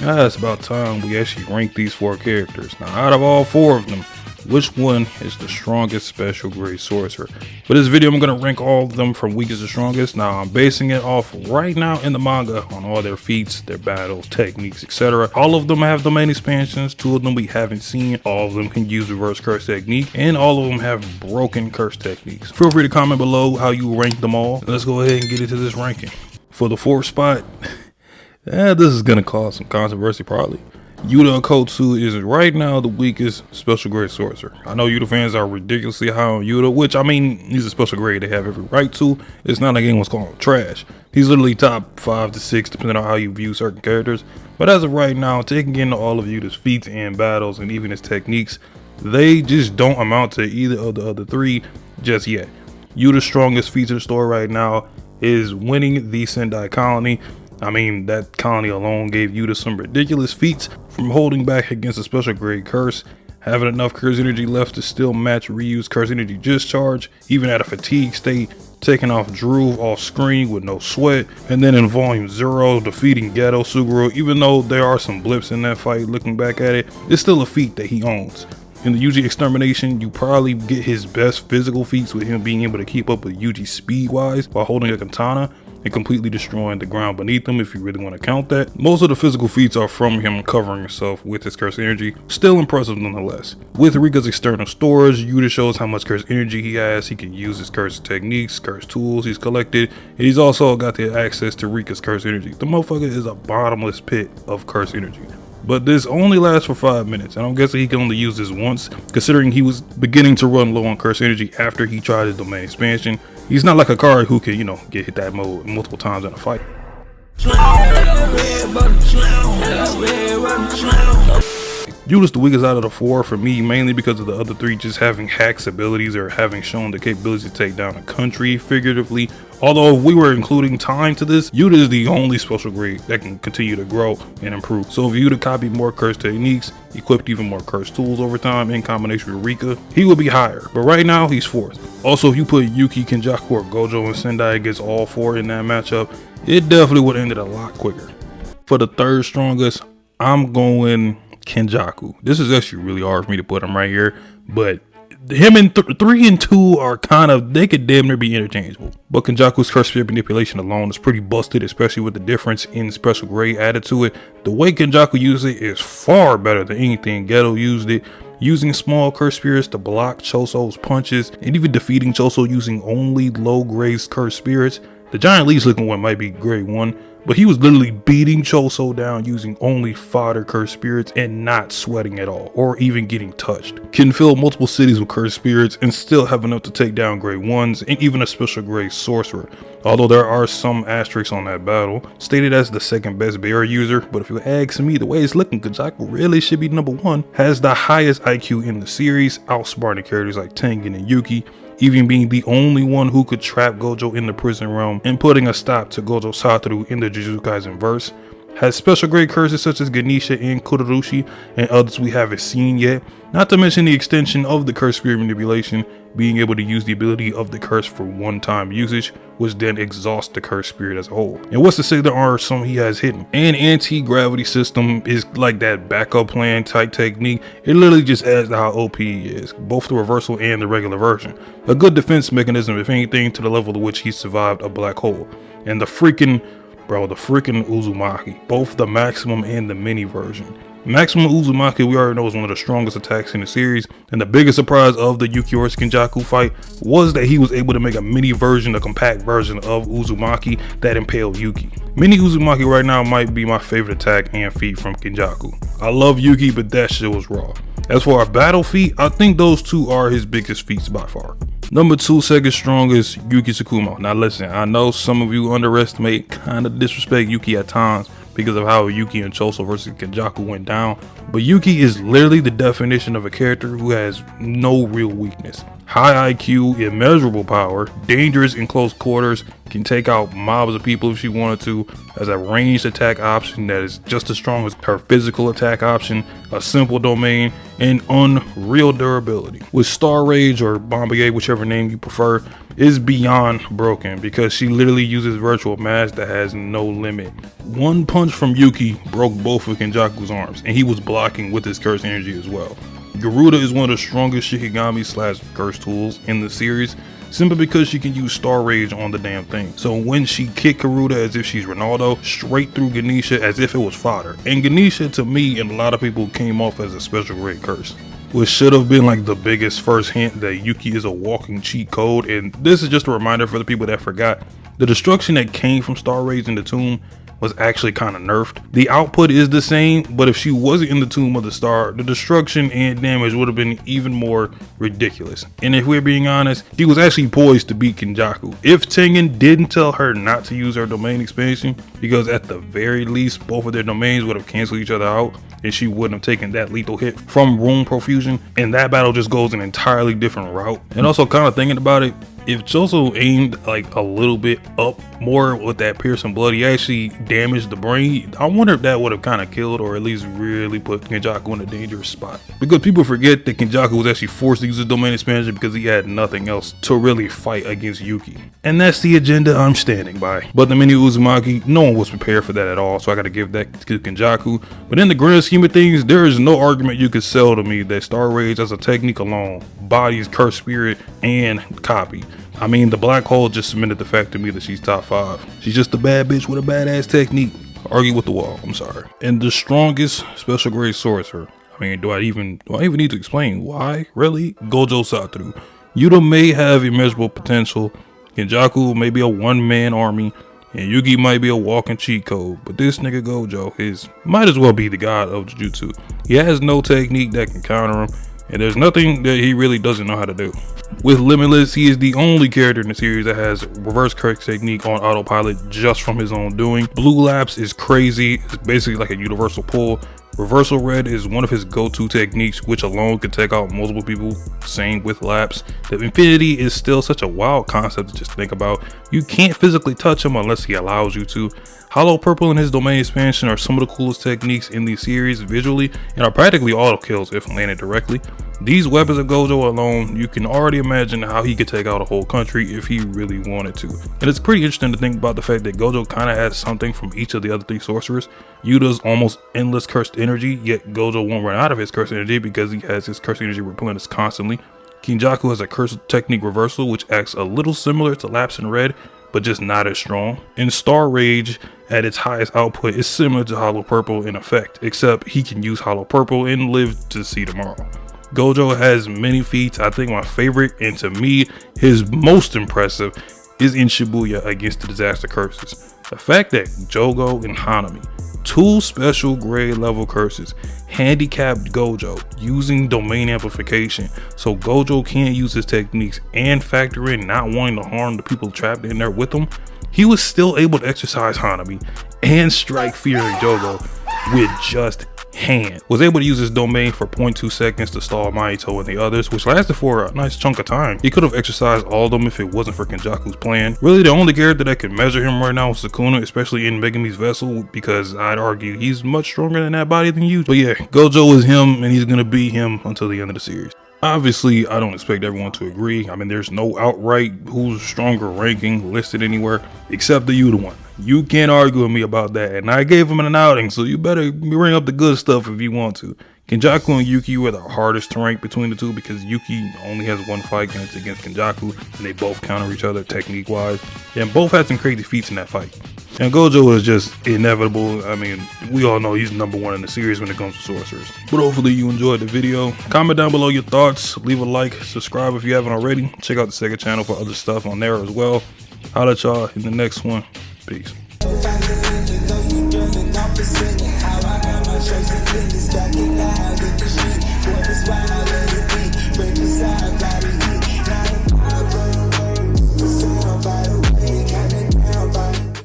It's about time we actually rank these 4 characters. Now, out of all 4 of them, which one is the strongest special grade sorcerer? For this video, I'm going to rank all of them from weakest to strongest. Now, I'm basing it off right now in the manga on all their feats, their battles, techniques, etc. All of them have domain expansions. 2 of them we haven't seen. All of them can use reverse curse technique, and all of them have broken curse techniques. Feel free to comment below how you rank them all. Let's go ahead and get into this ranking. For the 4th spot, this is going to cause some controversy probably. Yuta Okkotsu is right now the weakest special grade sorcerer. I know Yuta fans are ridiculously high on Yuta, which I mean, he's a special grade they have every right to. It's not like anyone's calling him trash. He's literally top 5 to 6 depending on how you view certain characters. But as of right now, taking into all of Yuta's feats and battles and even his techniques, they just don't amount to either of the other 3 just yet. Yuta's strongest feats in the story right now is winning the Sendai colony. I mean, that colony alone gave Yuta some ridiculous feats, from holding back against a special grade curse, having enough curse energy left to still match Ryu's curse energy discharge, even at a fatigue state, taking off Drew off screen with no sweat, and then in volume 0 defeating Geto Suguru. Even though there are some blips in that fight, looking back at it, it's still a feat that he owns. In the Yuji extermination, you probably get his best physical feats with him being able to keep up with Yuji speed wise while holding a katana and completely destroying the ground beneath him, if you really want to count that. Most of the physical feats are from him covering himself with his curse energy, still impressive nonetheless. With Rika's external storage, Yuta shows how much curse energy he has. He can use his curse techniques, curse tools he's collected, and he's also got the access to Rika's curse energy. The motherfucker is a bottomless pit of curse energy. But this only lasts for 5 minutes, and I'm guessing he can only use this once, considering he was beginning to run low on curse energy after he tried his domain expansion. He's not like a card who can, get hit that mode multiple times in a fight. Yuta's the weakest out of the 4 for me, mainly because of the other 3 just having hacks abilities or having shown the capability to take down a country figuratively. Although if we were including time to this, Yuta is the only special grade that can continue to grow and improve. So if Yuta copied more curse techniques, equipped even more curse tools over time in combination with Rika, he will be higher. But right now he's 4th. Also, if you put Yuki, Kenjaku, or Gojo and Sendai against all 4 in that matchup, it definitely would have ended a lot quicker. For the 3rd strongest, I'm going Kenjaku. This is actually really hard for me to put him right here, but him and 3 and 2 are they could damn near be interchangeable. But Kenjaku's curse spirit manipulation alone is pretty busted, especially with the difference in special grade added to it. The way Kenjaku uses it is far better than anything Geto used it, using small curse spirits to block Choso's punches, and even defeating Choso using only low grade curse spirits. The giant leech looking one might be grade 1, but he was literally beating Choso down using only fodder curse spirits and not sweating at all, or even getting touched. Can fill multiple cities with curse spirits and still have enough to take down grade 1s and even a special grade sorcerer. Although there are some asterisks on that battle, stated as the 2nd best bear user, but if you ask me, the way it's looking, Kenjaku really should be number 1. Has the highest IQ in the series, outsmarting characters like Tengen and Yuki, even being the only one who could trap Gojo in the prison realm and putting a stop to Gojo Satoru in the Jujutsu Kaisen verse. Has special grade curses such as Ganesha and Kurorushi and others we haven't seen yet, not to mention the extension of the curse spirit manipulation, being able to use the ability of the curse for one-time usage, which then exhausts the curse spirit as a whole. And what's to say there are some he has hidden? An anti-gravity system is like that backup plan type technique. It literally just adds to how OP he is, both the reversal and the regular version. A good defense mechanism, if anything, to the level to which he survived a black hole. And the freaking Uzumaki, both the maximum and the mini version. Maximum Uzumaki, we already know, is one of the strongest attacks in the series, and the biggest surprise of the Yuki vs Kenjaku fight was that he was able to make a mini version, a compact version of Uzumaki that impaled Yuki. Mini Uzumaki right now might be my favorite attack and feat from Kenjaku. I love Yuki, but that shit was raw. As for our battle feat, I think those 2 are his biggest feats by far. Number 2, 2nd strongest, Yuki Tsukumo. Now listen, I know some of you underestimate, disrespect Yuki at times because of how Yuki and Choso versus Kenjaku went down, but Yuki is literally the definition of a character who has no real weakness. High IQ, immeasurable power, dangerous in close quarters, can take out mobs of people if she wanted to, has a ranged attack option that is just as strong as her physical attack option, a simple domain, and unreal durability. With Star Rage or Bombardier, whichever name you prefer, is beyond broken because she literally uses virtual mass that has no limit. One punch from Yuki broke both of Kenjaku's arms, and he was blocking with his curse energy as well. Garuda is one of the strongest Shikigami / curse tools in the series, simply because she can use Star Rage on the damn thing. So when she kicked Garuda as if she's Ronaldo, straight through Ganesha as if it was fodder. And Ganesha, to me and a lot of people, came off as a special grade curse, which should have been like the biggest first hint that Yuki is a walking cheat code. And this is just a reminder for the people that forgot. The destruction that came from Star Rage in the tomb was actually kind of nerfed. The output is the same, but if she wasn't in the Tomb of the Star, the destruction and damage would have been even more ridiculous. And if we're being honest, she was actually poised to beat Kenjaku if Tengen didn't tell her not to use her domain expansion, because at the very least both of their domains would have canceled each other out and she wouldn't have taken that lethal hit from Rune Profusion, and that battle just goes an entirely different route. And also, kind of thinking about it, if Choso aimed like a little bit up more with that piercing blood, he actually damaged the brain. I wonder if that would have kind of killed or at least really put Kenjaku in a dangerous spot. Because people forget that Kenjaku was actually forced to use his domain expansion because he had nothing else to really fight against Yuki. And that's the agenda I'm standing by. But the mini Uzumaki, no one was prepared for that at all, so I gotta give that to Kenjaku. But in the grand scheme of things, there is no argument you could sell to me that Star Rage as a technique alone bodies Cursed Spirit and Copy. I mean, the Black Hole just cemented the fact to me that she's top 5. She's just a bad bitch with a badass technique. Argue with the wall, I'm sorry. And the strongest special grade sorcerer. I mean, do I even need to explain why? Really? Gojo Satoru. Yuta may have immeasurable potential, Kenjaku may be a one-man army, and Yuki might be a walking cheat code, but this nigga Gojo might as well be the god of Jujutsu. He has no technique that can counter him, and there's nothing that he really doesn't know how to do. With Limitless, he is the only character in the series that has reverse curse technique on autopilot just from his own doing. Blue Lapse is crazy, it's basically like a universal pull. Reversal Red is one of his go-to techniques, which alone can take out multiple people, same with Lapse. The Infinity is still such a wild concept to just think about. You can't physically touch him unless he allows you to. Hollow Purple and his domain expansion are some of the coolest techniques in the series visually, and are practically auto kills if landed directly. These weapons of Gojo alone, you can already imagine how he could take out a whole country if he really wanted to. And it's pretty interesting to think about the fact that Gojo kind of has something from each of the other 3 sorcerers. Yuta's almost endless cursed energy, yet Gojo won't run out of his cursed energy because he has his cursed energy replenished constantly. Kenjaku has a cursed technique reversal, which acts a little similar to Lapse in Red, but just not as strong. And Star Rage at its highest output is similar to Hollow Purple in effect, except he can use Hollow Purple and live to see tomorrow. Gojo has many feats. I think my favorite, and to me his most impressive, is in Shibuya against the Disaster Curses. The fact that Jogo and Hanami, 2 special grade level curses, handicapped Gojo using domain amplification so Gojo can't use his techniques, and factor in not wanting to harm the people trapped in there with him, he was still able to exercise Hanami and strike fear in Jogo with just hand. Was able to use his domain for 0.2 seconds to stall Mahito and the others, which lasted for a nice chunk of time. He could have exercised all of them if it wasn't for Kenjaku's plan. Really, the only character that can measure him right now is Sukuna, especially in Megami's Vessel, because I'd argue he's much stronger than that body than you. But yeah, Gojo is him, and he's gonna be him until the end of the series. Obviously, I don't expect everyone to agree. I mean, there's no outright who's stronger ranking listed anywhere except the Yuta one. You can't argue with me about that, and I gave him an outing, so you better bring up the good stuff if you want to. Kenjaku and Yuki were the hardest to rank between the two because Yuki only has 1 fight and it's against Kenjaku, and they both counter each other technique wise, and both had some crazy feats in that fight. And Gojo is just inevitable. I mean, we all know he's #1 in the series when it comes to sorcerers. But hopefully you enjoyed the video. Comment down below your thoughts, leave a like, subscribe if you haven't already. Check out the second channel for other stuff on there as well. I'll let y'all in the next one. Peace.